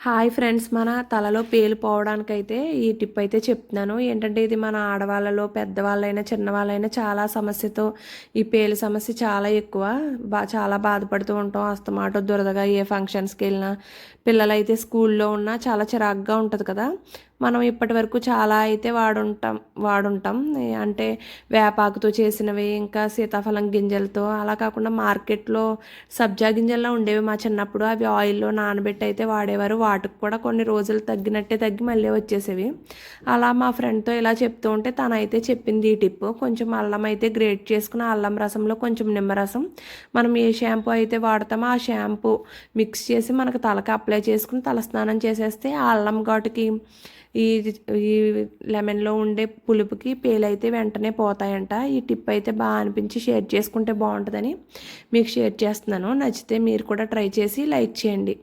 Hi friends, మన తలలో పేలు పోవడానికైతే ఈ టిప్ అయితే చెప్తున్నాను. ఏంటంటే ఇది మన ఆడవాళ్ళలో పెద్దవాళ్ళైనా చిన్నవాళ్ళైనా చాలా సమస్యతో ఈ పేలు సమస్య చాలా ఎక్కువ. చాలా బాధపడుతూ ఉంటాం. అస్తమాటు దురదగా ఏ ఫంక్షన్స్కి వెళ్ళినా, పిల్లలైతే స్కూల్లో ఉన్నా చాలా చిరాకుగా ఉంటుంది కదా. మనం ఇప్పటి వరకు చాలా అయితే వాడుంటాం. అంటే వేపాకుతో చేసినవి, ఇంకా సీతాఫలం గింజలతో, అలా కాకుండా మార్కెట్లో సబ్జా గింజల్లో ఉండేవి మా చిన్నప్పుడు. అవి ఆయిల్లో నానబెట్టి అయితే వాడేవారు. వాటికి కూడా కొన్ని రోజులు తగ్గినట్టే తగ్గి మళ్ళీ వచ్చేసేవి. అలా మా ఫ్రెండ్తో ఇలా చెప్తూ ఉంటే తనైతే చెప్పింది ఈ టిప్. కొంచెం అల్లం అయితే గ్రేట్ చేసుకుని అల్లం రసంలో కొంచెం నిమ్మరసం, మనం ఏ షాంపూ అయితే వాడతామో ఆ షాంపూ మిక్స్ చేసి మనకు తలకి అప్లై చేసుకుని తలస్నానం చేసేస్తే ఆ అల్లం ఘాటుకి ఈ ఈ లెమన్లో ఉండే పులుపుకి పేలైతే వెంటనే పోతాయంట. ఈ టిప్ అయితే బాగా అనిపించి షేర్ చేసుకుంటే బాగుంటుందని మీకు షేర్ చేస్తున్నాను. నచ్చితే మీరు కూడా ట్రై చేసి లైక్ చేయండి.